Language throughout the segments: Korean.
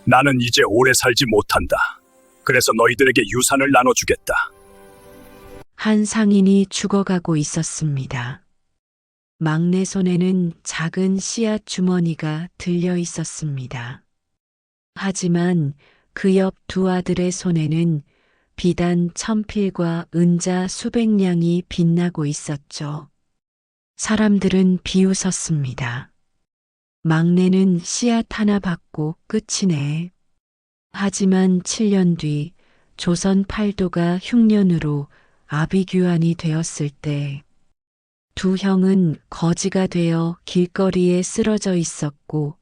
나는 이제 오래 살지 못한다. 그래서 너희들에게 유산을 나눠주겠다. 한 상인이 죽어가고 있었습니다. 막내 손에는 작은 씨앗 주머니가 들려 있었습니다. 하지만 그 옆 두 아들의 손에는 비단 천필과 은자 수백 냥이 빛나고 있었죠. 사람들은 비웃었습니다. 막내는 씨앗 하나 받고 끝이네. 하지만 7년 뒤 조선 팔도가 흉년으로 아비규환이 되었을 때 두 형은 거지가 되어 길거리에 쓰러져 있었고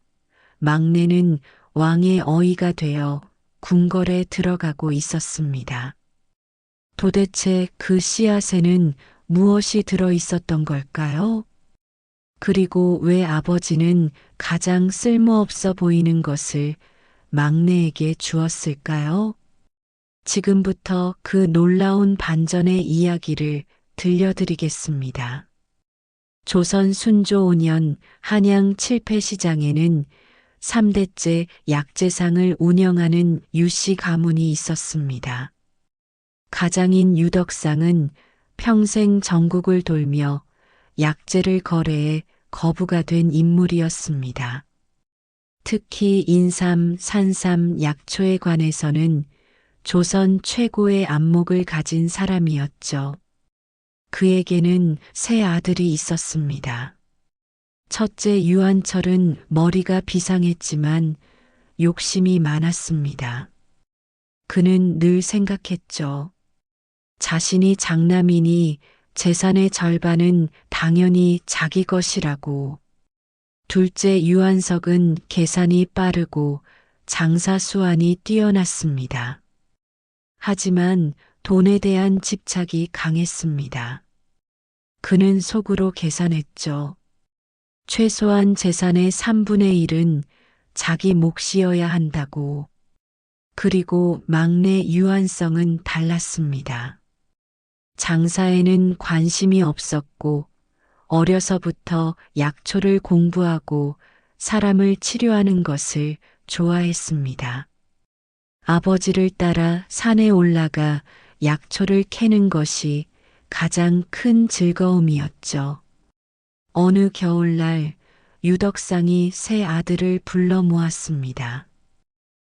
막내는 왕의 어이가 되어 궁궐에 들어가고 있었습니다. 도대체 그 씨앗에는 무엇이 들어 있었던 걸까요? 그리고 왜 아버지는 가장 쓸모없어 보이는 것을 막내에게 주었을까요? 지금부터 그 놀라운 반전의 이야기를 들려드리겠습니다. 조선 순조 5년 한양 칠패시장에는 3대째 약재상을 운영하는 유씨 가문이 있었습니다. 가장인 유덕상은 평생 전국을 돌며 약재를 거래해 거부가 된 인물이었습니다. 특히 인삼, 산삼, 약초에 관해서는 조선 최고의 안목을 가진 사람이었죠. 그에게는 세 아들이 있었습니다. 첫째 유한철은 머리가 비상했지만 욕심이 많았습니다. 그는 늘 생각했죠. 자신이 장남이니 재산의 절반은 당연히 자기 것이라고. 둘째 유한석은 계산이 빠르고 장사 수완이 뛰어났습니다. 하지만 돈에 대한 집착이 강했습니다. 그는 속으로 계산했죠. 최소한 재산의 3분의 1은 자기 몫이어야 한다고. 그리고 막내 유한성은 달랐습니다. 장사에는 관심이 없었고 어려서부터 약초를 공부하고 사람을 치료하는 것을 좋아했습니다. 아버지를 따라 산에 올라가 약초를 캐는 것이 가장 큰 즐거움이었죠. 어느 겨울날 유덕상이 세 아들을 불러 모았습니다.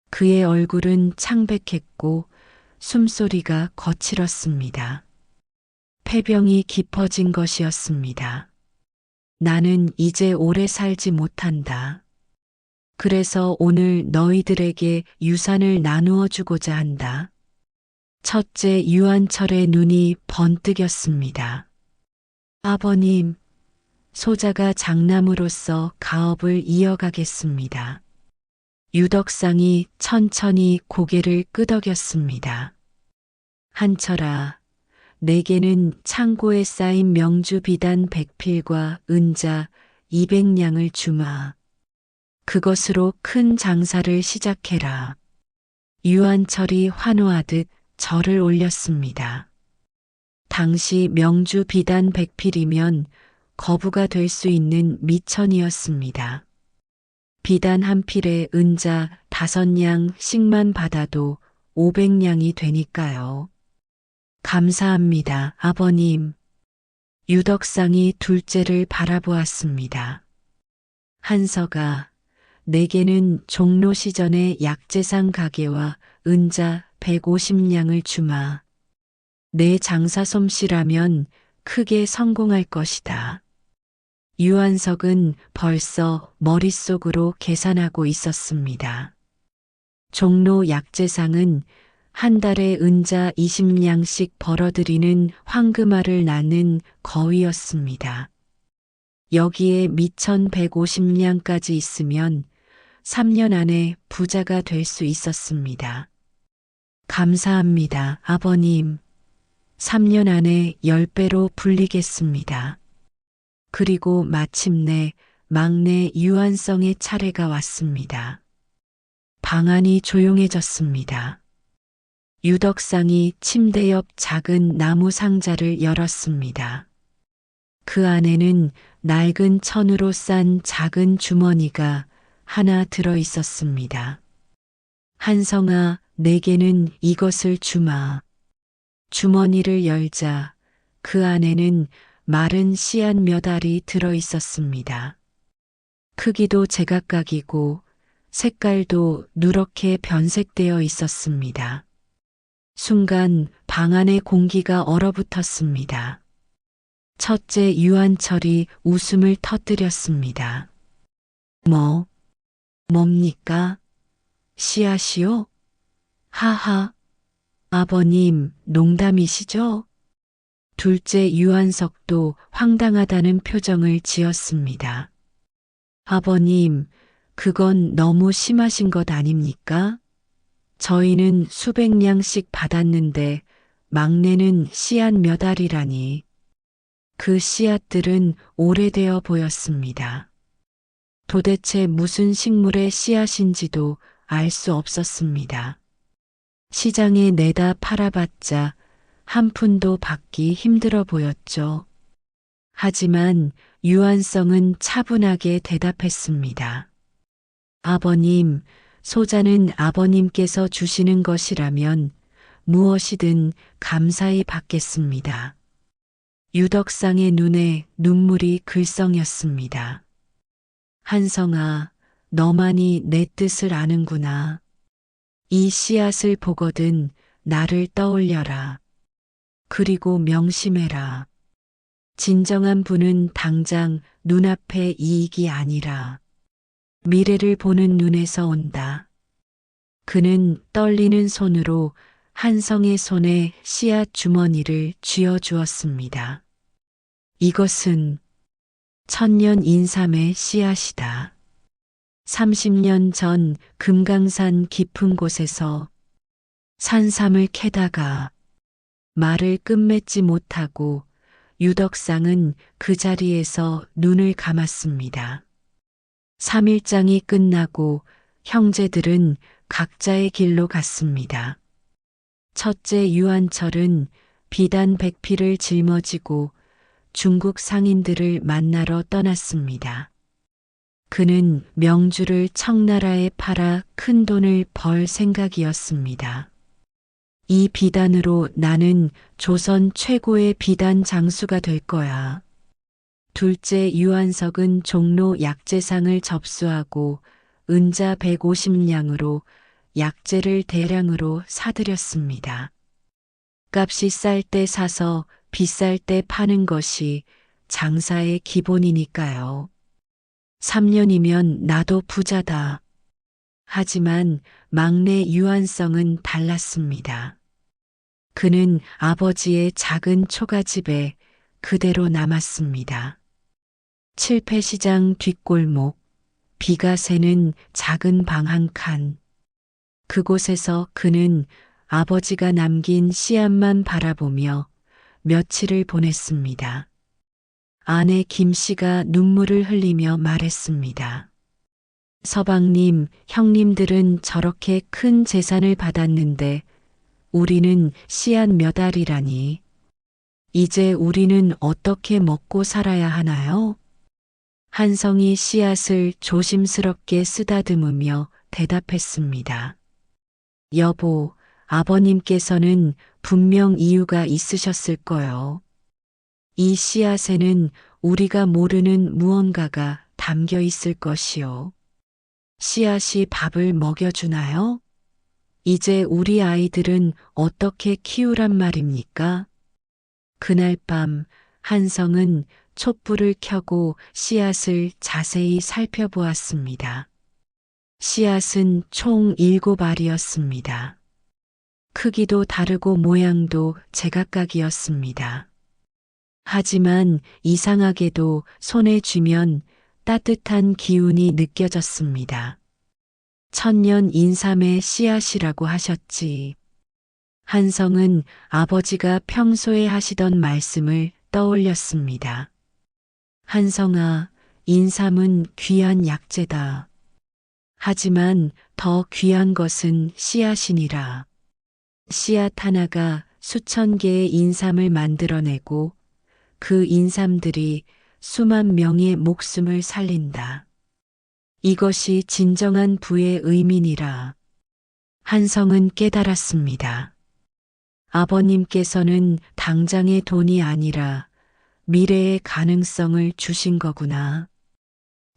그의 얼굴은 창백했고 숨소리가 거칠었습니다. 폐병이 깊어진 것이었습니다. 나는 이제 오래 살지 못한다. 그래서 오늘 너희들에게 유산을 나누어 주고자 한다. 첫째 유한철의 눈이 번뜩였습니다. 아버님, 소자가 장남으로서 가업을 이어가겠습니다. 유덕상이 천천히 고개를 끄덕였습니다. 한철아, 내게는 창고에 쌓인 명주 비단 100필과 은자 200냥을 주마. 그것으로 큰 장사를 시작해라. 유한철이 환호하듯 절을 올렸습니다. 당시 명주 비단 100필이면 거부가 될 수 있는 미천이었습니다. 비단 한 필에 은자 5냥씩만 받아도 500냥이 되니까요. 감사합니다, 아버님. 유덕상이 둘째를 바라보았습니다. 한서가 내게는 종로 시전의 약재상 가게와 은자 150냥을 주마. 내 장사 솜씨라면 크게 성공할 것이다. 유한석은 벌써 머릿속으로 계산하고 있었습니다. 종로 약재상은 한 달에 은자 20냥씩 벌어들이는 황금알을 낳는 거위였습니다. 여기에 미천 150냥까지 있으면 3년 안에 부자가 될 수 있었습니다. 감사합니다, 아버님. 3년 안에 10배로 불리겠습니다. 그리고 마침내 막내 유한성의 차례가 왔습니다. 방안이 조용해졌습니다. 유덕상이 침대 옆 작은 나무 상자를 열었습니다. 그 안에는 낡은 천으로 싼 작은 주머니가 하나 들어 있었습니다. 한성아, 내게는 이것을 주마. 주머니를 열자 그 안에는 마른 씨앗 몇 알이 들어 있었습니다. 크기도 제각각이고 색깔도 누렇게 변색되어 있었습니다. 순간 방 안의 공기가 얼어붙었습니다. 첫째 유한철이 웃음을 터뜨렸습니다. 뭡니까? 씨앗이요? 하하. 아버님, 농담이시죠? 둘째 유한석도 황당하다는 표정을 지었습니다. 아버님, 그건 너무 심하신 것 아닙니까? 저희는 수백 냥씩 받았는데 막내는 씨앗 몇 알이라니. 그 씨앗들은 오래되어 보였습니다. 도대체 무슨 식물의 씨앗인지도 알 수 없었습니다. 시장에 내다 팔아봤자 한 푼도 받기 힘들어 보였죠. 하지만 유한성은 차분하게 대답했습니다. 아버님, 소자는 아버님께서 주시는 것이라면 무엇이든 감사히 받겠습니다. 유덕상의 눈에 눈물이 글썽였습니다. 한성아, 너만이 내 뜻을 아는구나. 이 씨앗을 보거든 나를 떠올려라. 그리고 명심해라. 진정한 부는 당장 눈앞의 이익이 아니라 미래를 보는 눈에서 온다. 그는 떨리는 손으로 한성의 손에 씨앗 주머니를 쥐어주었습니다. 이것은 천년 인삼의 씨앗이다. 30년 전 금강산 깊은 곳에서 산삼을 캐다가 말을 끝맺지 못하고 유덕상은 그 자리에서 눈을 감았습니다. 3일장이 끝나고 형제들은 각자의 길로 갔습니다. 첫째 유한철은 비단 백피를 짊어지고 중국 상인들을 만나러 떠났습니다. 그는 명주를 청나라에 팔아 큰 돈을 벌 생각이었습니다. 이 비단으로 나는 조선 최고의 비단 장수가 될 거야. 둘째 유한석은 종로 약재상을 접수하고 은자 150냥으로 약재를 대량으로 사들였습니다. 값이 쌀 때 사서 비쌀 때 파는 것이 장사의 기본이니까요. 3년이면 나도 부자다. 하지만 막내 유한성은 달랐습니다. 그는 아버지의 작은 초가집에 그대로 남았습니다. 칠패시장 뒷골목, 비가 새는 작은 방 한 칸. 그곳에서 그는 아버지가 남긴 씨앗만 바라보며 며칠을 보냈습니다. 아내 김씨가 눈물을 흘리며 말했습니다. 서방님, 형님들은 저렇게 큰 재산을 받았는데 우리는 씨앗 몇 알이라니. 이제 우리는 어떻게 먹고 살아야 하나요? 한성이 씨앗을 조심스럽게 쓰다듬으며 대답했습니다. 여보, 아버님께서는 분명 이유가 있으셨을 거요. 이 씨앗에는 우리가 모르는 무언가가 담겨 있을 것이요. 씨앗이 밥을 먹여주나요? 이제 우리 아이들은 어떻게 키우란 말입니까? 그날 밤 한성은 촛불을 켜고 씨앗을 자세히 살펴보았습니다. 씨앗은 총 7알이었습니다. 크기도 다르고 모양도 제각각이었습니다. 하지만 이상하게도 손에 쥐면 따뜻한 기운이 느껴졌습니다. 천년 인삼의 씨앗이라고 하셨지. 한성은 아버지가 평소에 하시던 말씀을 떠올렸습니다. 한성아, 인삼은 귀한 약재다. 하지만 더 귀한 것은 씨앗이니라. 씨앗 하나가 수천 개의 인삼을 만들어내고 그 인삼들이 수만 명의 목숨을 살린다. 이것이 진정한 부의 의미니라. 한성은 깨달았습니다. 아버님께서는 당장의 돈이 아니라 미래의 가능성을 주신 거구나.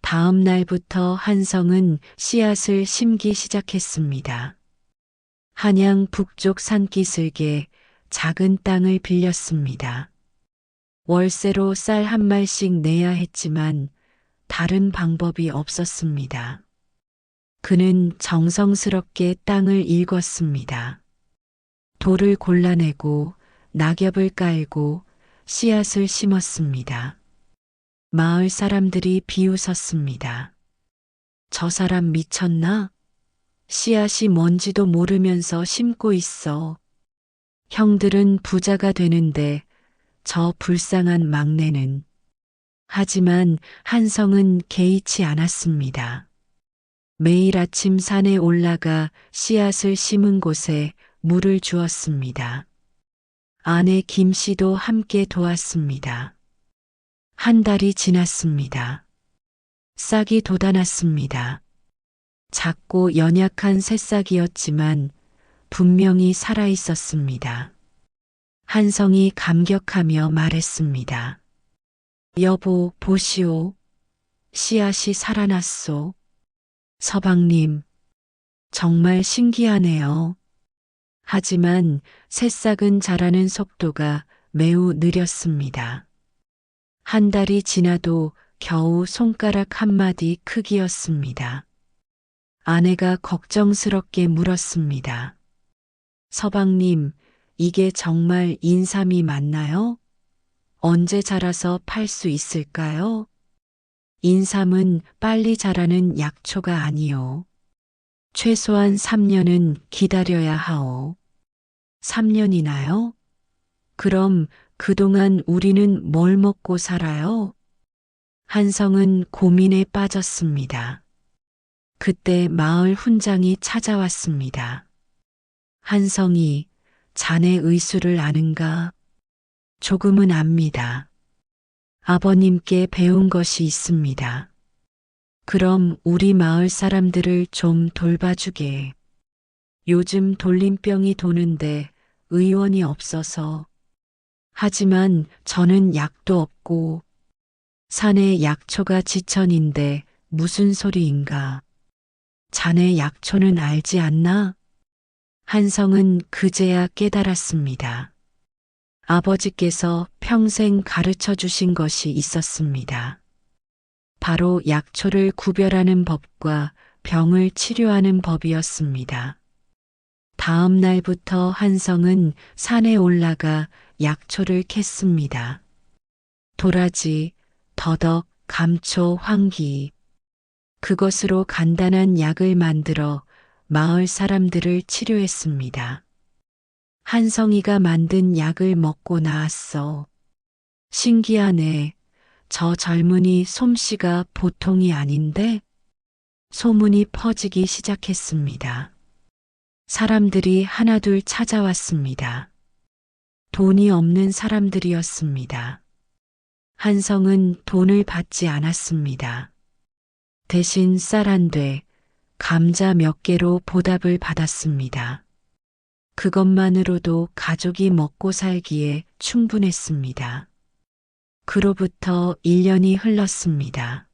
다음 날부터 한성은 씨앗을 심기 시작했습니다. 한양 북쪽 산기슭에 작은 땅을 빌렸습니다. 월세로 쌀 한 말씩 내야 했지만 다른 방법이 없었습니다. 그는 정성스럽게 땅을 일궜습니다. 돌을 골라내고 낙엽을 깔고 씨앗을 심었습니다. 마을 사람들이 비웃었습니다. 저 사람 미쳤나? 씨앗이 뭔지도 모르면서 심고 있어. 형들은 부자가 되는데 저 불쌍한 막내는. 하지만 한성은 개의치 않았습니다. 매일 아침 산에 올라가 씨앗을 심은 곳에 물을 주었습니다. 아내 김씨도 함께 도왔습니다. 한 달이 지났습니다. 싹이 돋아났습니다. 작고 연약한 새싹이었지만 분명히 살아있었습니다. 한성이 감격하며 말했습니다. 여보, 보시오. 씨앗이 살아났소. 서방님, 정말 신기하네요. 하지만 새싹은 자라는 속도가 매우 느렸습니다. 한 달이 지나도 겨우 손가락 한마디 크기였습니다. 아내가 걱정스럽게 물었습니다. 서방님, 이게 정말 인삼이 맞나요? 언제 자라서 팔 수 있을까요? 인삼은 빨리 자라는 약초가 아니요. 최소한 3년은 기다려야 하오. 3년이나요? 그럼 그동안 우리는 뭘 먹고 살아요? 한성은 고민에 빠졌습니다. 그때 마을 훈장이 찾아왔습니다. 한성이, 자네 의술을 아는가? 조금은 압니다. 아버님께 배운 것이 있습니다. 그럼 우리 마을 사람들을 좀 돌봐주게. 요즘 돌림병이 도는데 의원이 없어서. 하지만 저는 약도 없고 산에 약초가 지천인데 무슨 소리인가. 자네 약초는 알지 않나? 한성은 그제야 깨달았습니다. 아버지께서 평생 가르쳐 주신 것이 있었습니다. 바로 약초를 구별하는 법과 병을 치료하는 법이었습니다. 다음 날부터 한성은 산에 올라가 약초를 캤습니다. 도라지, 더덕, 감초, 황기. 그것으로 간단한 약을 만들어 마을 사람들을 치료했습니다. 한성이가 만든 약을 먹고 나았어. 신기하네. 저 젊은이 솜씨가 보통이 아닌데? 소문이 퍼지기 시작했습니다. 사람들이 하나둘 찾아왔습니다. 돈이 없는 사람들이었습니다. 한성은 돈을 받지 않았습니다. 대신 쌀 한 돼, 감자 몇 개로 보답을 받았습니다. 그것만으로도 가족이 먹고 살기에 충분했습니다. 그로부터 1년이 흘렀습니다.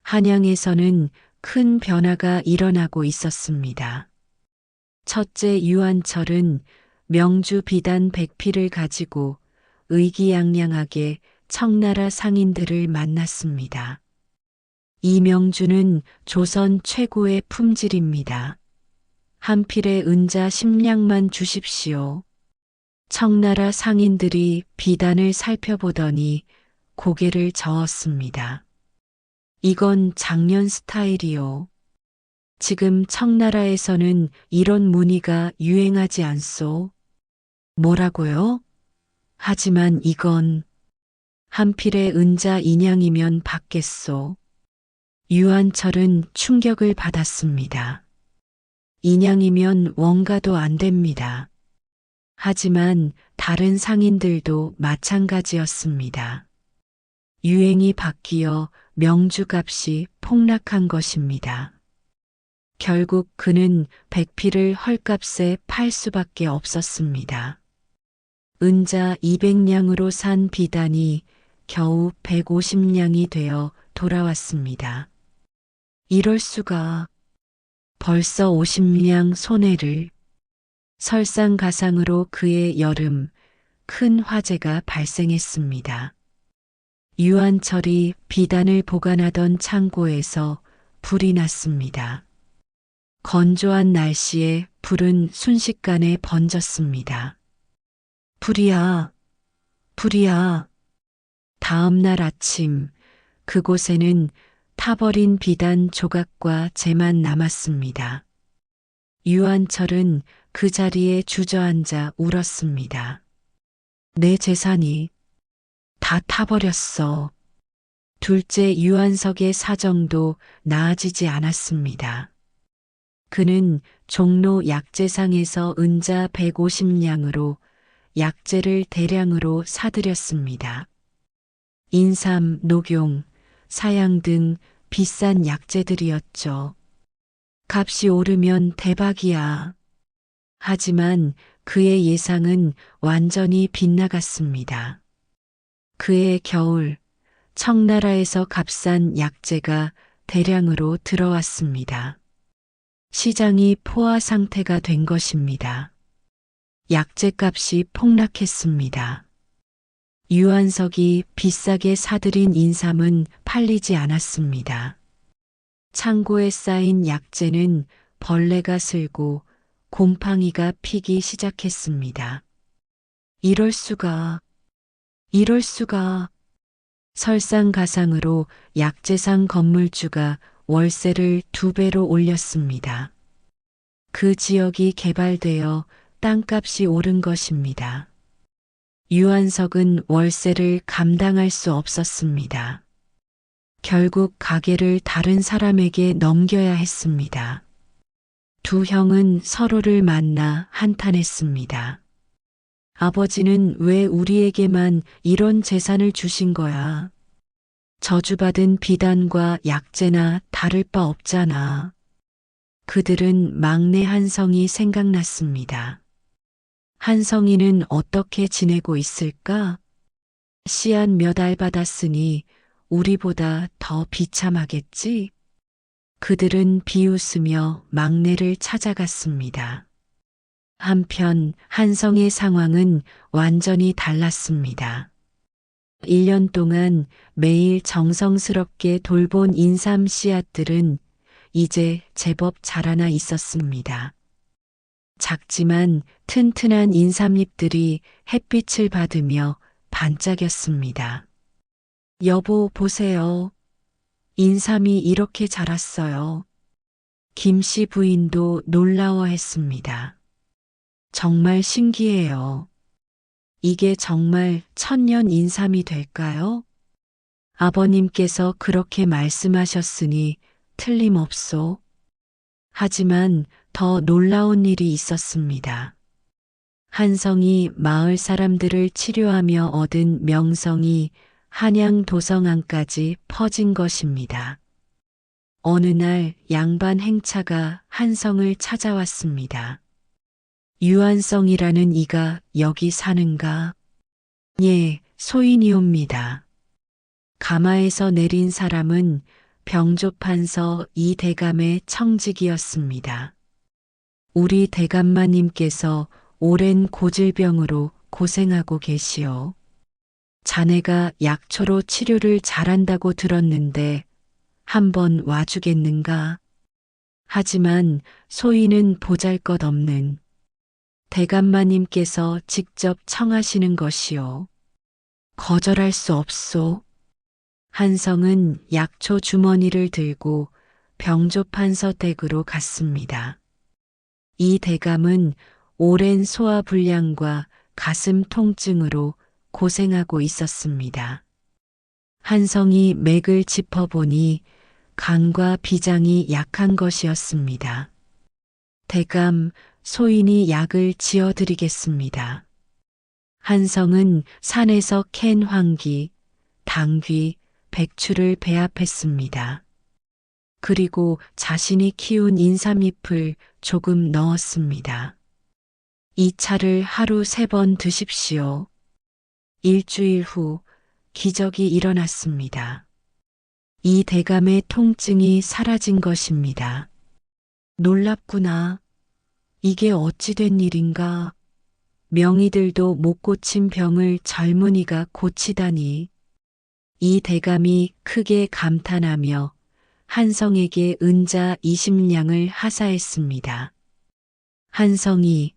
한양에서는 큰 변화가 일어나고 있었습니다. 첫째 유한철은 명주 비단 100피를 가지고 의기양양하게 청나라 상인들을 만났습니다. 이명주는 조선 최고의 품질입니다. 한 필에 은자 10냥만 주십시오. 청나라 상인들이 비단을 살펴보더니 고개를 저었습니다. 이건 장년 스타일이요. 지금 청나라에서는 이런 무늬가 유행하지 않소. 뭐라고요? 하지만 이건 한 필에 은자 2냥이면 받겠소. 유한철은 충격을 받았습니다. 2냥이면 원가도 안 됩니다. 하지만 다른 상인들도 마찬가지였습니다. 유행이 바뀌어 명주값이 폭락한 것입니다. 결국 그는 백피를 헐값에 팔 수밖에 없었습니다. 은자 200냥으로 산 비단이 겨우 150냥이 되어 돌아왔습니다. 이럴 수가. 벌써 50냥 손해를. 설상가상으로 그의 여름 큰 화재가 발생했습니다. 유한철이 비단을 보관하던 창고에서 불이 났습니다. 건조한 날씨에 불은 순식간에 번졌습니다. 불이야, 불이야. 다음 날 아침 그곳에는 타버린 비단 조각과 재만 남았습니다. 유한철은 그 자리에 주저앉아 울었습니다. 내 재산이 다 타버렸어. 둘째 유한석의 사정도 나아지지 않았습니다. 그는 종로 약재상에서 은자 150냥으로 약재를 대량으로 사들였습니다. 인삼, 녹용, 사양 등 비싼 약재들이었죠. 값이 오르면 대박이야. 하지만 그의 예상은 완전히 빗나갔습니다. 그해 겨울 청나라에서 값싼 약재가 대량으로 들어왔습니다. 시장이 포화 상태가 된 것입니다. 약재값이 폭락했습니다. 유한석이 비싸게 사들인 인삼은 팔리지 않았습니다. 창고에 쌓인 약재는 벌레가 슬고 곰팡이가 피기 시작했습니다. 이럴 수가, 이럴 수가. 설상가상으로 약재상 건물주가 월세를 2배로 올렸습니다. 그 지역이 개발되어 땅값이 오른 것입니다. 유한석은 월세를 감당할 수 없었습니다. 결국 가게를 다른 사람에게 넘겨야 했습니다. 두 형은 서로를 만나 한탄했습니다. 아버지는 왜 우리에게만 이런 재산을 주신 거야? 저주받은 비단과 약재나 다를 바 없잖아. 그들은 막내 한성이 생각났습니다. 한성이는 어떻게 지내고 있을까? 씨앗 몇 알 받았으니 우리보다 더 비참하겠지? 그들은 비웃으며 막내를 찾아갔습니다. 한편 한성의 상황은 완전히 달랐습니다. 1년 동안 매일 정성스럽게 돌본 인삼 씨앗들은 이제 제법 자라나 있었습니다. 작지만 튼튼한 인삼잎들이 햇빛을 받으며 반짝였습니다. 여보, 보세요. 인삼이 이렇게 자랐어요. 김씨 부인도 놀라워했습니다. 정말 신기해요. 이게 정말 천년 인삼이 될까요? 아버님께서 그렇게 말씀하셨으니 틀림없소. 하지만 더 놀라운 일이 있었습니다. 한성이 마을 사람들을 치료하며 얻은 명성이 한양 도성안까지 퍼진 것입니다. 어느 날 양반 행차가 한성을 찾아왔습니다. 유한성이라는 이가 여기 사는가? 예, 소인이옵니다. 가마에서 내린 사람은 병조판서 이 대감의 청직이었습니다. 우리 대감마님께서 오랜 고질병으로 고생하고 계시오. 자네가 약초로 치료를 잘한다고 들었는데 한번 와주겠는가? 하지만 소인은 보잘것없는 대감마님께서 직접 청하시는 것이오. 거절할 수 없소. 한성은 약초 주머니를 들고 병조판서 댁으로 갔습니다. 이 대감은 오랜 소화불량과 가슴 통증으로 고생하고 있었습니다. 한성이 맥을 짚어보니 간과 비장이 약한 것이었습니다. 대감, 소인이 약을 지어드리겠습니다. 한성은 산에서 캔 황기, 당귀, 백추를 배합했습니다. 그리고 자신이 키운 인삼잎을 조금 넣었습니다. 이 차를 하루 3번 드십시오. 일주일 후 기적이 일어났습니다. 이 대감의 통증이 사라진 것입니다. 놀랍구나. 이게 어찌 된 일인가? 명의들도 못 고친 병을 젊은이가 고치다니. 이 대감이 크게 감탄하며 한성에게 은자 20냥을 하사했습니다. 한성이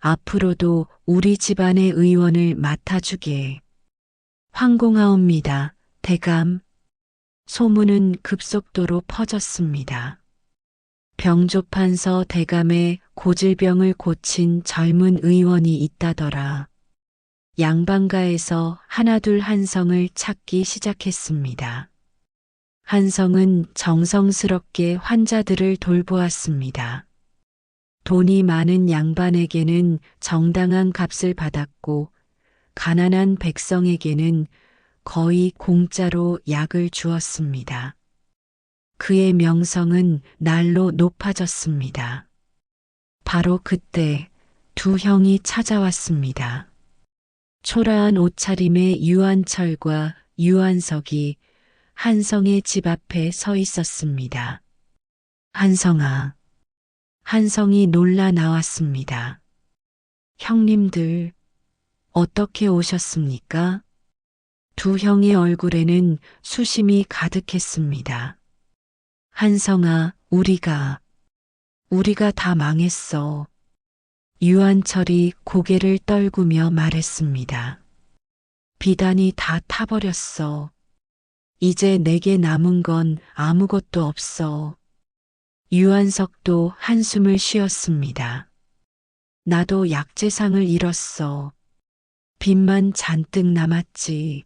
앞으로도 우리 집안의 의원을 맡아주게. 황공하옵니다. 대감. 소문은 급속도로 퍼졌습니다. 병조판서 대감의 고질병을 고친 젊은 의원이 있다더라. 양반가에서 하나둘 한성을 찾기 시작했습니다. 한성은 정성스럽게 환자들을 돌보았습니다. 돈이 많은 양반에게는 정당한 값을 받았고 가난한 백성에게는 거의 공짜로 약을 주었습니다. 그의 명성은 날로 높아졌습니다. 바로 그때 두 형이 찾아왔습니다. 초라한 옷차림의 유한철과 유한석이 한성의 집 앞에 서 있었습니다. 한성아. 한성이 놀라 나왔습니다. 형님들, 어떻게 오셨습니까? 두 형의 얼굴에는 수심이 가득했습니다. 한성아, 우리가 다 망했어. 유한철이 고개를 떨구며 말했습니다. 비단이 다 타버렸어. 이제 내게 남은 건 아무것도 없어. 유한석도 한숨을 쉬었습니다. 나도 약재상을 잃었어. 빚만 잔뜩 남았지.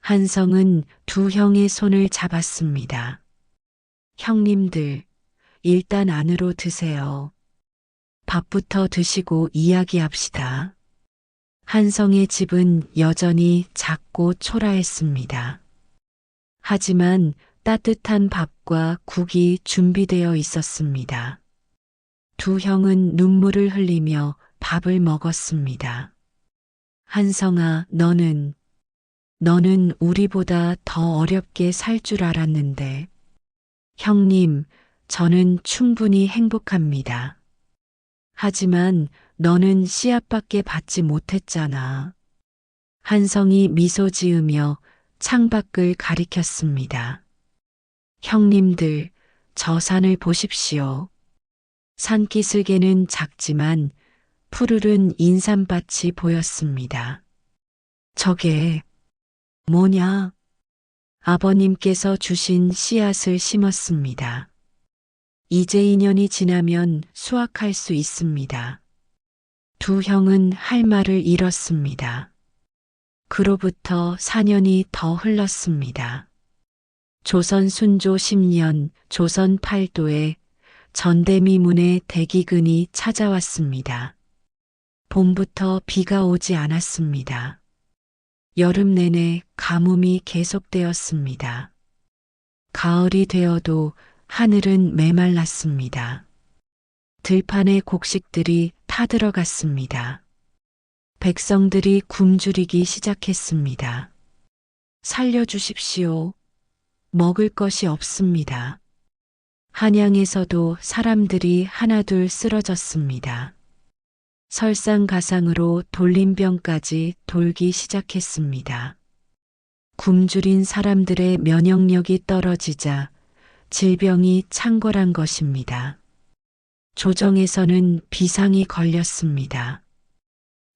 한성은 두 형의 손을 잡았습니다. 형님들, 일단 안으로 드세요. 밥부터 드시고 이야기합시다. 한성의 집은 여전히 작고 초라했습니다. 하지만 따뜻한 밥과 국이 준비되어 있었습니다. 두 형은 눈물을 흘리며 밥을 먹었습니다. 한성아, 너는 우리보다 더 어렵게 살 줄 알았는데. 형님, 저는 충분히 행복합니다. 하지만 너는 씨앗밖에 받지 못했잖아. 한성이 미소 지으며 창밖을 가리켰습니다. 형님들, 저 산을 보십시오. 산기슭에는 작지만 푸르른 인삼밭이 보였습니다. 저게 뭐냐? 아버님께서 주신 씨앗을 심었습니다. 이제 2년이 지나면 수확할 수 있습니다. 두 형은 할 말을 잃었습니다. 그로부터 4년이 더 흘렀습니다. 조선 순조 10년 조선 8도에 전대미문의 대기근이 찾아왔습니다. 봄부터 비가 오지 않았습니다. 여름 내내 가뭄이 계속되었습니다. 가을이 되어도 하늘은 메말랐습니다. 들판의 곡식들이 타들어갔습니다. 백성들이 굶주리기 시작했습니다. 살려주십시오. 먹을 것이 없습니다. 한양에서도 사람들이 하나둘 쓰러졌습니다. 설상가상으로 돌림병까지 돌기 시작했습니다. 굶주린 사람들의 면역력이 떨어지자 질병이 창궐한 것입니다. 조정에서는 비상이 걸렸습니다.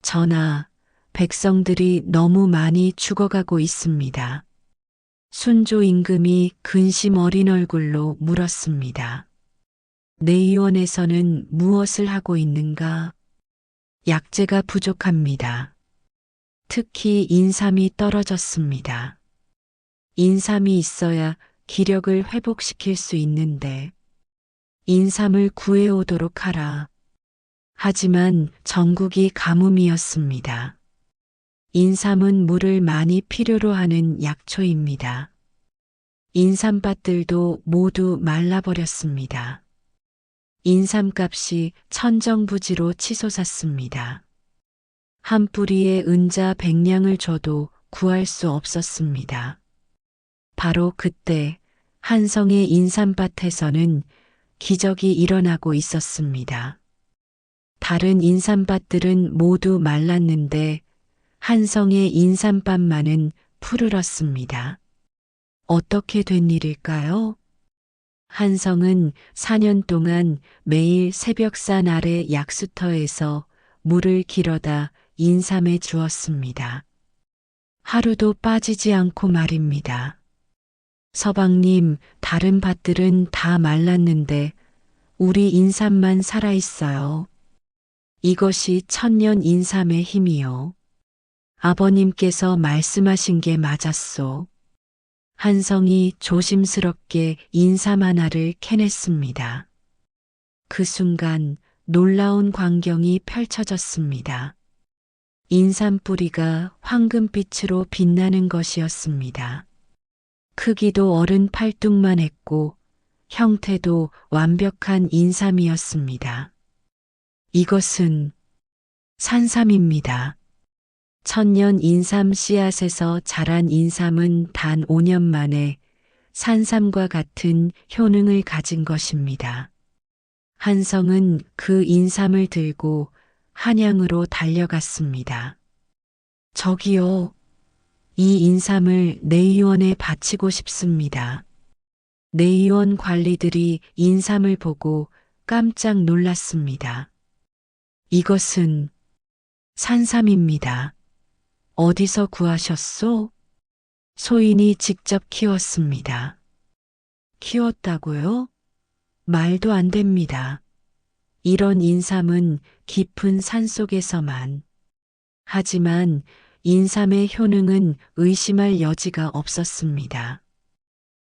전하, 백성들이 너무 많이 죽어가고 있습니다. 순조 임금이 근심 어린 얼굴로 물었습니다. 내의원에서는 무엇을 하고 있는가? 약재가 부족합니다. 특히 인삼이 떨어졌습니다. 인삼이 있어야 기력을 회복시킬 수 있는데 인삼을 구해오도록 하라. 하지만 전국이 가뭄이었습니다. 인삼은 물을 많이 필요로 하는 약초입니다. 인삼밭들도 모두 말라버렸습니다. 인삼값이 천정부지로 치솟았습니다. 한 뿌리의 은자 100냥을 줘도 구할 수 없었습니다. 바로 그때 한성의 인삼밭에서는 기적이 일어나고 있었습니다. 다른 인삼밭들은 모두 말랐는데 한성의 인삼밭만은 푸르렀습니다. 어떻게 된 일일까요? 한성은 4년 동안 매일 새벽산 아래 약수터에서 물을 길어다 인삼에 주었습니다. 하루도 빠지지 않고 말입니다. 서방님, 다른 밭들은 다 말랐는데 우리 인삼만 살아있어요. 이것이 천년 인삼의 힘이요. 아버님께서 말씀하신 게 맞았소. 한성이 조심스럽게 인삼 하나를 캐냈습니다. 그 순간 놀라운 광경이 펼쳐졌습니다. 인삼 뿌리가 황금빛으로 빛나는 것이었습니다. 크기도 어른 팔뚝만 했고 형태도 완벽한 인삼이었습니다. 이것은 산삼입니다. 천년 인삼 씨앗에서 자란 인삼은 단 5년 만에 산삼과 같은 효능을 가진 것입니다. 한성은 그 인삼을 들고 한양으로 달려갔습니다. 저기요, 이 인삼을 내의원에 바치고 싶습니다. 내의원 관리들이 인삼을 보고 깜짝 놀랐습니다. 이것은 산삼입니다. 어디서 구하셨소? 소인이 직접 키웠습니다. 키웠다고요? 말도 안 됩니다. 이런 인삼은 깊은 산속에서만. 하지만 인삼의 효능은 의심할 여지가 없었습니다.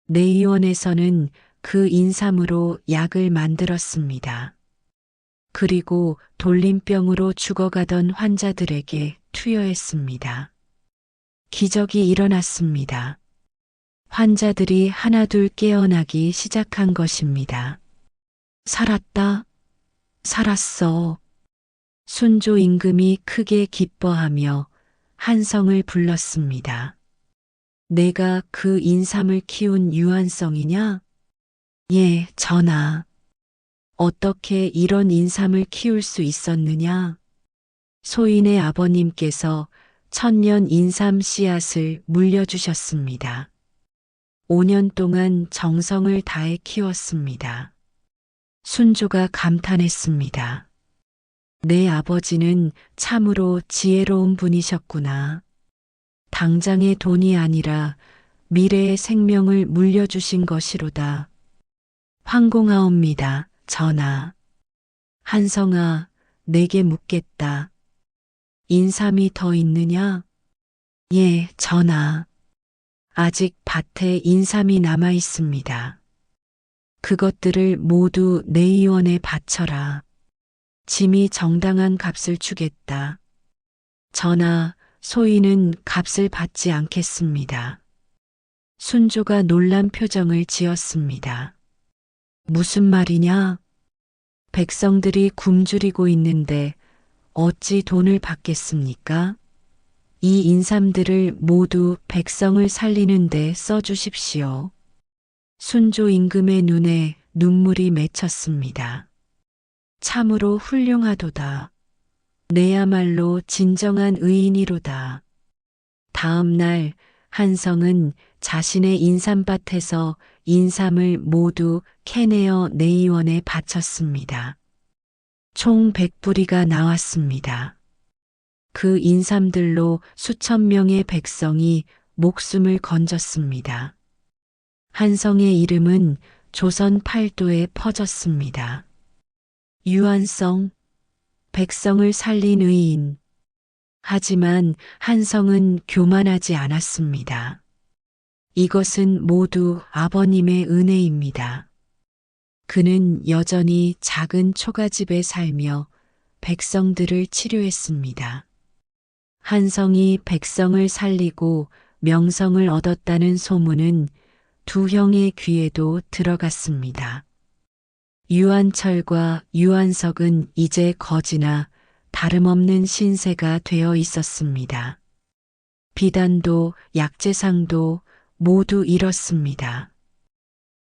내의원에서는 그 인삼으로 약을 만들었습니다. 그리고 돌림병으로 죽어가던 환자들에게 투여했습니다. 기적이 일어났습니다. 환자들이 하나둘 깨어나기 시작한 것입니다. 살았다. 살았어. 순조 임금이 크게 기뻐하며 한성을 불렀습니다. 내가 그 인삼을 키운 유한성이냐? 예, 전하. 어떻게 이런 인삼을 키울 수 있었느냐? 소인의 아버님께서 천년 인삼 씨앗을 물려주셨습니다. 5년 동안 정성을 다해 키웠습니다. 순조가 감탄했습니다. 내 아버지는 참으로 지혜로운 분이셨구나. 당장의 돈이 아니라 미래의 생명을 물려주신 것이로다. 황공하옵니다, 전하. 한성아, 내게 묻겠다. 인삼이 더 있느냐? 예, 전하. 아직 밭에 인삼이 남아 있습니다. 그것들을 모두 내의원에 바쳐라. 짐이 정당한 값을 주겠다. 전하, 소인은 값을 받지 않겠습니다. 순조가 놀란 표정을 지었습니다. 무슨 말이냐? 백성들이 굶주리고 있는데 어찌 돈을 받겠습니까? 이 인삼들을 모두 백성을 살리는 데 써주십시오. 순조 임금의 눈에 눈물이 맺혔습니다. 참으로 훌륭하도다. 내야말로 진정한 의인이로다. 다음 날 한성은 자신의 인삼밭에서 인삼을 모두 캐내어 내의원에 바쳤습니다. 총 100뿌리가 나왔습니다. 그 인삼들로 수천 명의 백성이 목숨을 건졌습니다. 한성의 이름은 조선 팔도에 퍼졌습니다. 유한성, 백성을 살린 의인. 하지만 한성은 교만하지 않았습니다. 이것은 모두 아버님의 은혜입니다. 그는 여전히 작은 초가집에 살며 백성들을 치료했습니다. 한성이 백성을 살리고 명성을 얻었다는 소문은 두 형의 귀에도 들어갔습니다. 유한철과 유한석은 이제 거지나 다름없는 신세가 되어 있었습니다. 비단도 약재상도 모두 잃었습니다.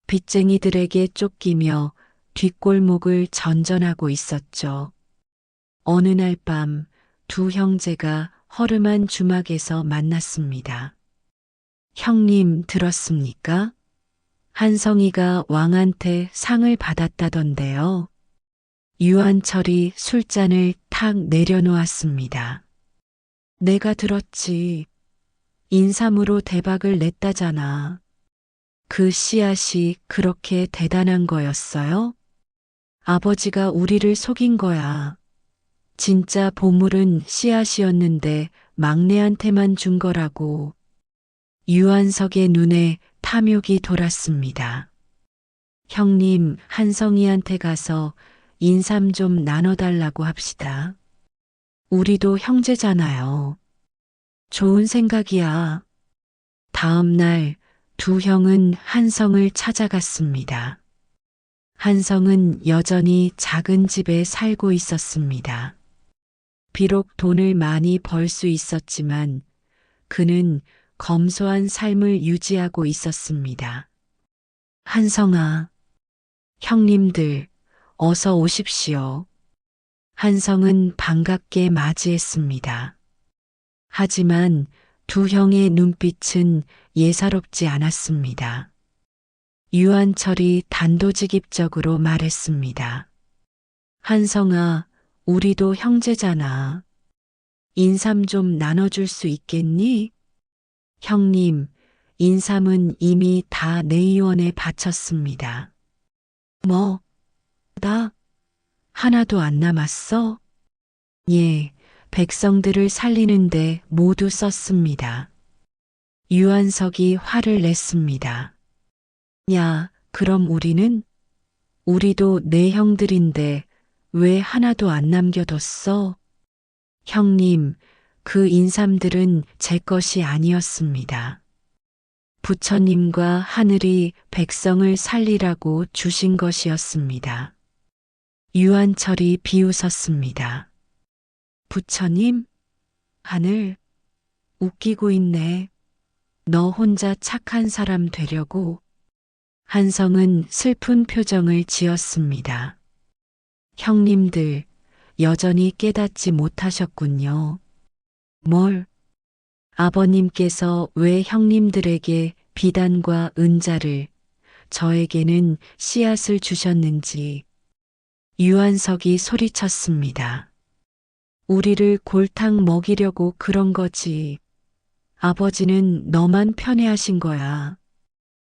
빚쟁이들에게 쫓기며 뒷골목을 전전하고 있었죠. 어느 날 밤 두 형제가 허름한 주막에서 만났습니다. 형님 들었습니까? 한성이가 왕한테 상을 받았다던데요. 유한철이 술잔을 탁 내려놓았습니다. 내가 들었지. 인삼으로 대박을 냈다잖아. 그 씨앗이 그렇게 대단한 거였어요? 아버지가 우리를 속인 거야. 진짜 보물은 씨앗이었는데 막내한테만 준 거라고. 유한석의 눈에 탐욕이 돌았습니다. 형님, 한성이한테 가서 인삼 좀 나눠달라고 합시다. 우리도 형제잖아요. 좋은 생각이야. 다음 날 두 형은 한성을 찾아갔습니다. 한성은 여전히 작은 집에 살고 있었습니다. 비록 돈을 많이 벌 수 있었지만 그는 검소한 삶을 유지하고 있었습니다. 한성아, 형님들, 어서 오십시오. 한성은 반갑게 맞이했습니다. 하지만 두 형의 눈빛은 예사롭지 않았습니다. 유한철이 단도직입적으로 말했습니다. 한성아, 우리도 형제잖아. 인삼 좀 나눠줄 수 있겠니? 형님, 인삼은 이미 다 내의원에 바쳤습니다. 뭐? 나? 하나도 안 남았어? 예, 백성들을 살리는데 모두 썼습니다. 유한석이 화를 냈습니다. 야, 그럼 우리는? 우리도 내 형들인데 왜 하나도 안 남겨뒀어? 형님, 그 인삼들은 제 것이 아니었습니다. 부처님과 하늘이 백성을 살리라고 주신 것이었습니다. 유한철이 비웃었습니다. 부처님? 하늘? 웃기고 있네. 너 혼자 착한 사람 되려고. 한성은 슬픈 표정을 지었습니다. 형님들, 여전히 깨닫지 못하셨군요. 뭘? 아버님께서 왜 형님들에게 비단과 은자를, 저에게는 씨앗을 주셨는지. 유한석이 소리쳤습니다. 우리를 골탕 먹이려고 그런 거지. 아버지는 너만 편애하신 거야.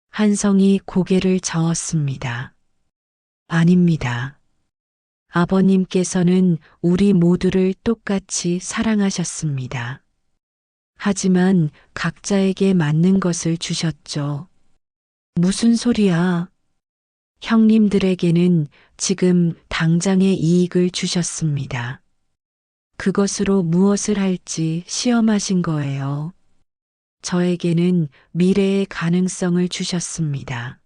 한성이 고개를 저었습니다. 아닙니다. 아버님께서는 우리 모두를 똑같이 사랑하셨습니다. 하지만 각자에게 맞는 것을 주셨죠. 무슨 소리야? 형님들에게는 지금 당장의 이익을 주셨습니다. 그것으로 무엇을 할지 시험하신 거예요. 저에게는 미래의 가능성을 주셨습니다.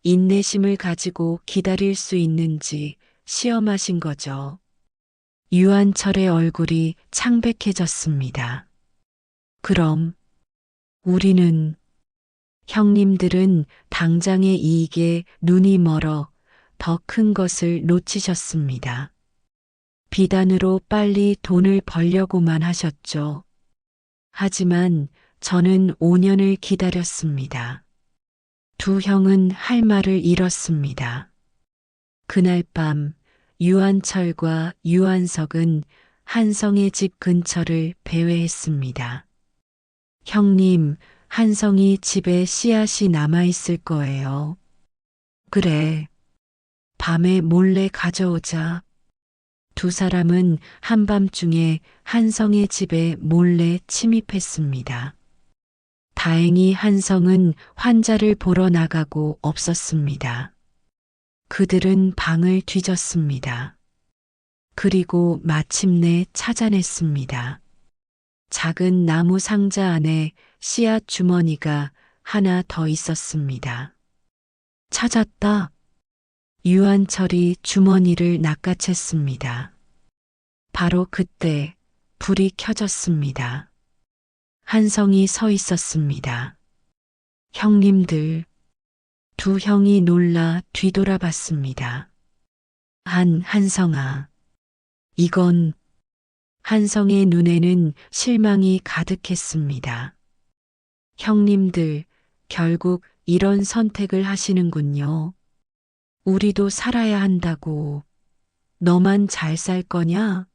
인내심을 가지고 기다릴 수 있는지 시험하신 거죠. 유한철의 얼굴이 창백해졌습니다. 그럼 우리는, 형님들은 당장의 이익에 눈이 멀어 더 큰 것을 놓치셨습니다. 비단으로 빨리 돈을 벌려고만 하셨죠. 하지만 저는 5년을 기다렸습니다. 두 형은 할 말을 잃었습니다. 그날 밤 유한철과 유한석은 한성의 집 근처를 배회했습니다. 형님, 한성이 집에 씨앗이 남아있을 거예요. 그래. 밤에 몰래 가져오자. 두 사람은 한밤중에 한성의 집에 몰래 침입했습니다. 다행히 한성은 환자를 보러 나가고 없었습니다. 그들은 방을 뒤졌습니다. 그리고 마침내 찾아냈습니다. 작은 나무 상자 안에 씨앗 주머니가 하나 더 있었습니다. 찾았다. 유한철이 주머니를 낚아챘습니다. 바로 그때 불이 켜졌습니다. 한성이 서 있었습니다. 형님들, 두 형이 놀라 뒤돌아봤습니다. 한성아, 이건 한성의 눈에는 실망이 가득했습니다. 형님들, 결국 이런 선택을 하시는군요. 우리도 살아야 한다고. 너만 잘 살 거냐?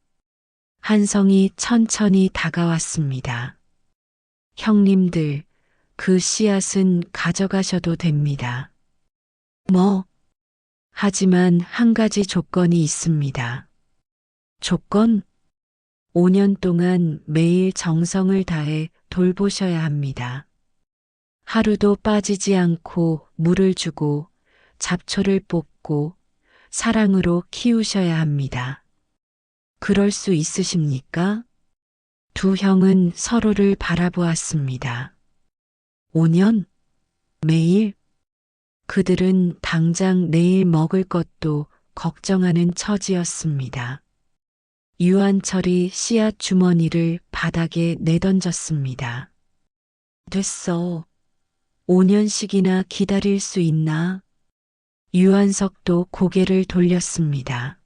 한성이 천천히 다가왔습니다. 형님들, 그 씨앗은 가져가셔도 됩니다. 뭐? 하지만 한 가지 조건이 있습니다. 조건? 5년 동안 매일 정성을 다해 돌보셔야 합니다. 하루도 빠지지 않고 물을 주고 잡초를 뽑고 사랑으로 키우셔야 합니다. 그럴 수 있으십니까? 두 형은 서로를 바라보았습니다. 5년? 매일? 그들은 당장 내일 먹을 것도 걱정하는 처지였습니다. 유한철이 씨앗 주머니를 바닥에 내던졌습니다. 됐어. 5년씩이나 기다릴 수 있나? 유한석도 고개를 돌렸습니다.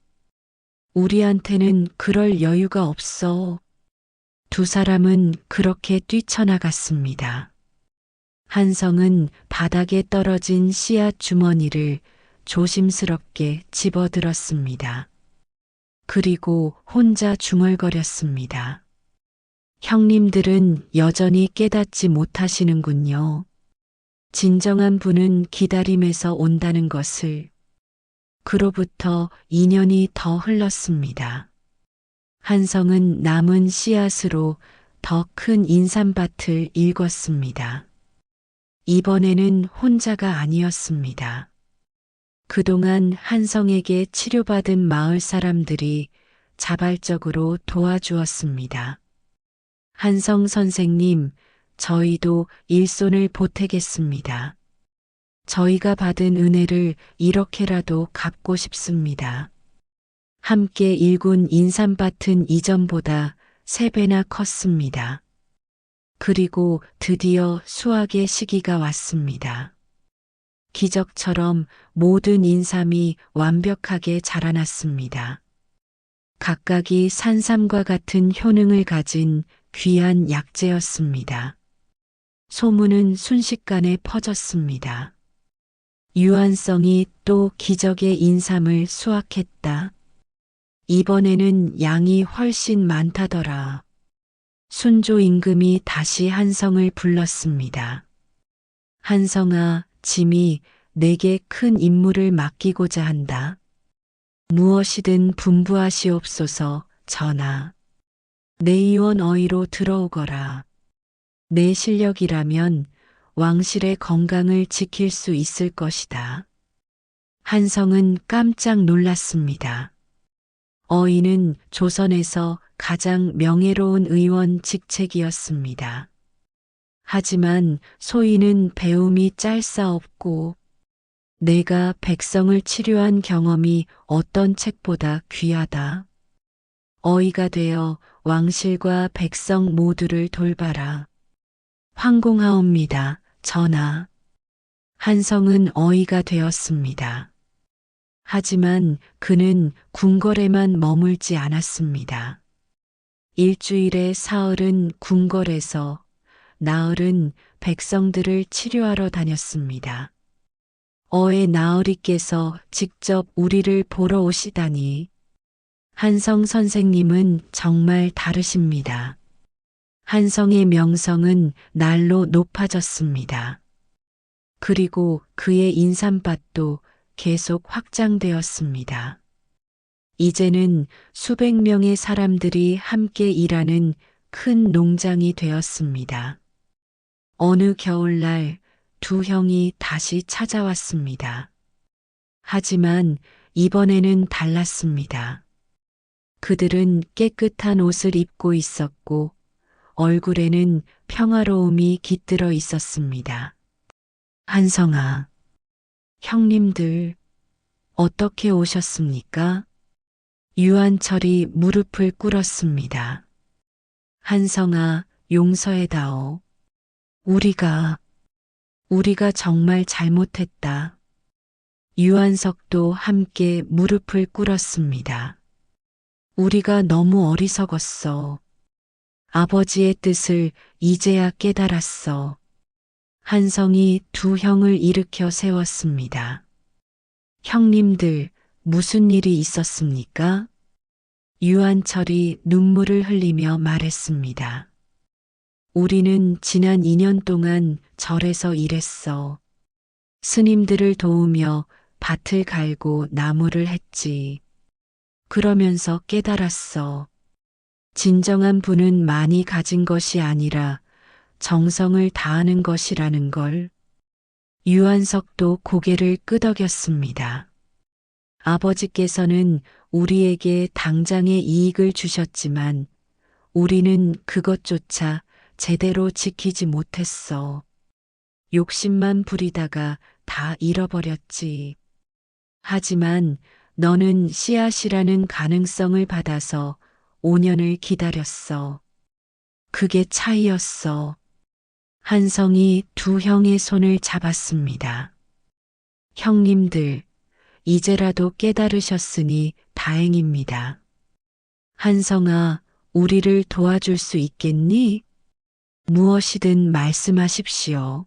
우리한테는 그럴 여유가 없어. 두 사람은 그렇게 뛰쳐나갔습니다. 한성은 바닥에 떨어진 씨앗 주머니를 조심스럽게 집어들었습니다. 그리고 혼자 중얼거렸습니다. 형님들은 여전히 깨닫지 못하시는군요. 진정한 분은 기다림에서 온다는 것을. 그로부터 2년이 더 흘렀습니다. 한성은 남은 씨앗으로 더 큰 인삼밭을 일궜습니다. 이번에는 혼자가 아니었습니다. 그동안 한성에게 치료받은 마을 사람들이 자발적으로 도와주었습니다. 한성 선생님, 저희도 일손을 보태겠습니다. 저희가 받은 은혜를 이렇게라도 갚고 싶습니다. 함께 일군 인삼밭은 이전보다 3배나 컸습니다. 그리고 드디어 수확의 시기가 왔습니다. 기적처럼 모든 인삼이 완벽하게 자라났습니다. 각각이 산삼과 같은 효능을 가진 귀한 약재였습니다. 소문은 순식간에 퍼졌습니다. 유한성이 또 기적의 인삼을 수확했다. 이번에는 양이 훨씬 많다더라. 순조 임금이 다시 한성을 불렀습니다. 한성아, 짐이 내게 큰 임무를 맡기고자 한다. 무엇이든 분부하시옵소서. 전하. 내의원 어의로 들어오거라. 내 실력이라면 왕실의 건강을 지킬 수 있을 것이다. 한성은 깜짝 놀랐습니다. 어의는 조선에서 가장 명예로운 의원 직책이었습니다. 하지만 소인은 배움이 짤싸없고 내가 백성을 치료한 경험이 어떤 책보다 귀하다. 어의가 되어 왕실과 백성 모두를 돌봐라. 황공하옵니다, 전하. 한성은 어의가 되었습니다. 하지만 그는 궁궐에만 머물지 않았습니다. 일주일에 사흘은 궁궐에서 나흘은 백성들을 치료하러 다녔습니다. 어의 나으리께서 직접 우리를 보러 오시다니. 한성 선생님은 정말 다르십니다. 한성의 명성은 날로 높아졌습니다. 그리고 그의 인삼밭도 계속 확장되었습니다. 이제는 수백 명의 사람들이 함께 일하는 큰 농장이 되었습니다. 어느 겨울날 두 형이 다시 찾아왔습니다. 하지만 이번에는 달랐습니다. 그들은 깨끗한 옷을 입고 있었고 얼굴에는 평화로움이 깃들어 있었습니다. 한성아, 형님들, 어떻게 오셨습니까? 유한철이 무릎을 꿇었습니다. 한성아, 용서해다오. 우리가 정말 잘못했다. 유한석도 함께 무릎을 꿇었습니다. 우리가 너무 어리석었어. 아버지의 뜻을 이제야 깨달았어. 한성이 두 형을 일으켜 세웠습니다. 형님들, 무슨 일이 있었습니까? 유한철이 눈물을 흘리며 말했습니다. 우리는 지난 2년 동안 절에서 일했어. 스님들을 도우며 밭을 갈고 나무를 했지. 그러면서 깨달았어. 진정한 부는 많이 가진 것이 아니라 정성을 다하는 것이라는 걸. 유한석도 고개를 끄덕였습니다. 아버지께서는 우리에게 당장의 이익을 주셨지만 우리는 그것조차 제대로 지키지 못했어. 욕심만 부리다가 다 잃어버렸지. 하지만 너는 씨앗이라는 가능성을 받아서 5년을 기다렸어. 그게 차이였어. 한성이 두 형의 손을 잡았습니다. 형님들, 이제라도 깨달으셨으니 다행입니다. 한성아, 우리를 도와줄 수 있겠니? 무엇이든 말씀하십시오.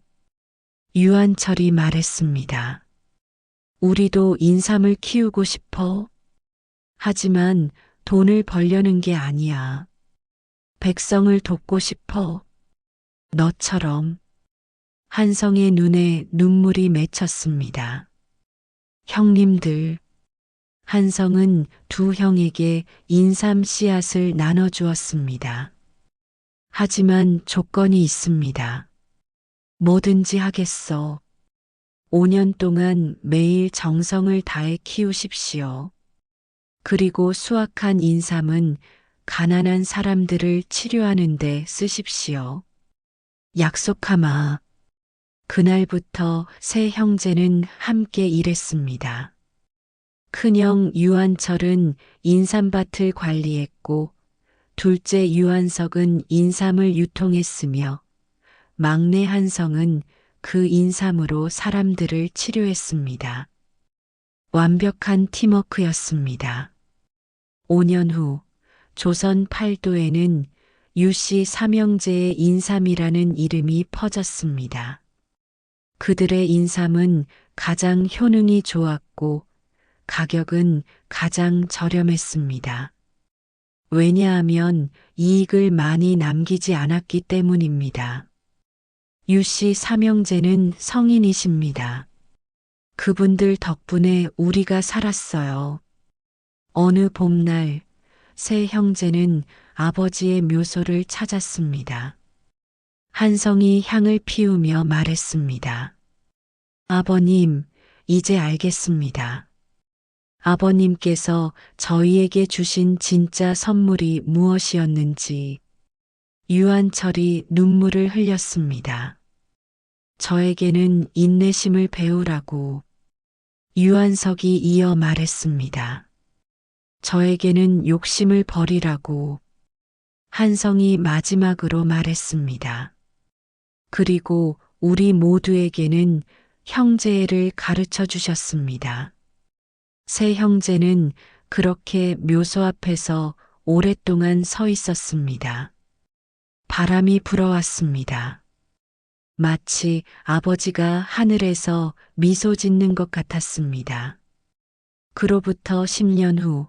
유한철이 말했습니다. 우리도 인삼을 키우고 싶어. 하지만 돈을 벌려는 게 아니야. 백성을 돕고 싶어. 너처럼. 한성의 눈에 눈물이 맺혔습니다. 형님들. 한성은 두 형에게 인삼 씨앗을 나눠주었습니다. 하지만 조건이 있습니다. 뭐든지 하겠어. 5년 동안 매일 정성을 다해 키우십시오. 그리고 수확한 인삼은 가난한 사람들을 치료하는 데 쓰십시오. 약속하마. 그날부터 세 형제는 함께 일했습니다. 큰형 유한철은 인삼밭을 관리했고 둘째 유한석은 인삼을 유통했으며 막내 한성은 그 인삼으로 사람들을 치료했습니다. 완벽한 팀워크였습니다. 5년 후 조선 팔도에는 유씨 삼형제의 인삼이라는 이름이 퍼졌습니다. 그들의 인삼은 가장 효능이 좋았고 가격은 가장 저렴했습니다. 왜냐하면 이익을 많이 남기지 않았기 때문입니다. 유씨 삼형제는 성인이십니다. 그분들 덕분에 우리가 살았어요. 어느 봄날 세 형제는 아버지의 묘소를 찾았습니다. 한성이 향을 피우며 말했습니다. 아버님, 이제 알겠습니다. 아버님께서 저희에게 주신 진짜 선물이 무엇이었는지. 유한철이 눈물을 흘렸습니다. 저에게는 인내심을 배우라고. 유한석이 이어 말했습니다. 저에게는 욕심을 버리라고. 한성이 마지막으로 말했습니다. 그리고 우리 모두에게는 형제애를 가르쳐 주셨습니다. 세 형제는 그렇게 묘소 앞에서 오랫동안 서 있었습니다. 바람이 불어왔습니다. 마치 아버지가 하늘에서 미소 짓는 것 같았습니다. 그로부터 10년 후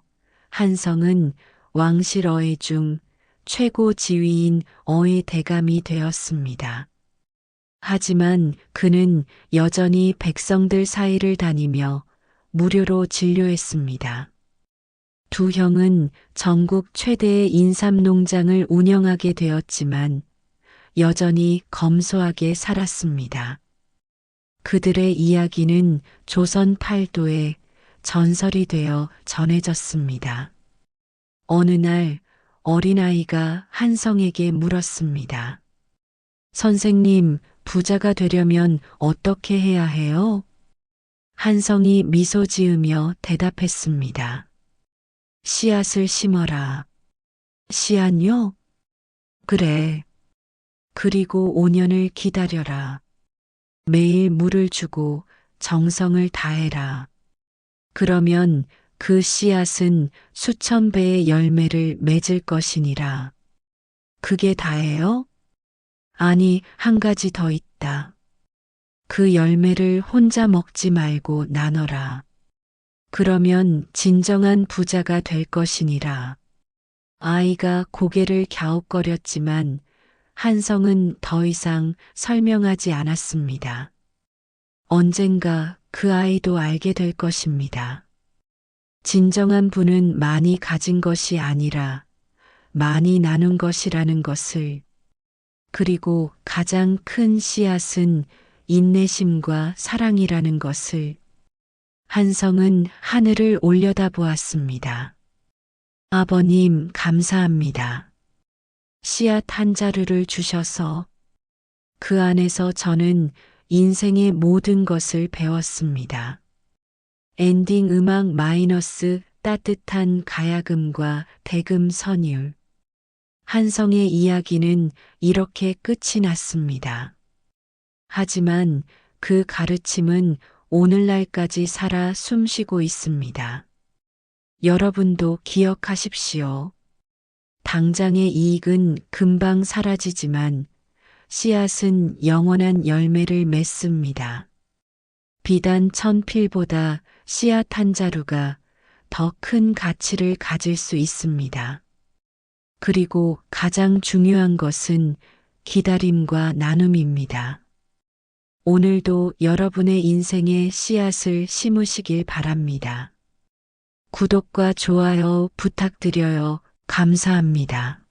한성은 왕실 어의 중 최고 지위인 어의 대감이 되었습니다. 하지만 그는 여전히 백성들 사이를 다니며 무료로 진료했습니다. 두 형은 전국 최대의 인삼 농장을 운영하게 되었지만 여전히 검소하게 살았습니다. 그들의 이야기는 조선 팔도에 전설이 되어 전해졌습니다. 어느 날 어린아이가 한성에게 물었습니다. 선생님, 부자가 되려면 어떻게 해야 해요? 한성이 미소 지으며 대답했습니다. 씨앗을 심어라. 씨앗요? 그래. 그리고 5년을 기다려라. 매일 물을 주고 정성을 다해라. 그러면 그 씨앗은 수천 배의 열매를 맺을 것이니라. 그게 다예요? 아니, 한 가지 더 있다. 그 열매를 혼자 먹지 말고 나눠라. 그러면 진정한 부자가 될 것이니라. 아이가 고개를 갸웃거렸지만 한성은 더 이상 설명하지 않았습니다. 언젠가 그 아이도 알게 될 것입니다. 진정한 부는 많이 가진 것이 아니라 많이 나눈 것이라는 것을, 그리고 가장 큰 씨앗은 인내심과 사랑이라는 것을. 한성은 하늘을 올려다보았습니다. 아버님, 감사합니다. 씨앗 한 자루를 주셔서 그 안에서 저는 인생의 모든 것을 배웠습니다. 엔딩 음악 마이너스 따뜻한 가야금과 대금 선율. 한성의 이야기는 이렇게 끝이 났습니다. 하지만 그 가르침은 오늘날까지 살아 숨쉬고 있습니다. 여러분도 기억하십시오. 당장의 이익은 금방 사라지지만 씨앗은 영원한 열매를 맺습니다. 비단 천필보다 씨앗 한 자루가 더 큰 가치를 가질 수 있습니다. 그리고 가장 중요한 것은 기다림과 나눔입니다. 오늘도 여러분의 인생에 씨앗을 심으시길 바랍니다. 구독과 좋아요 부탁드려요. 감사합니다.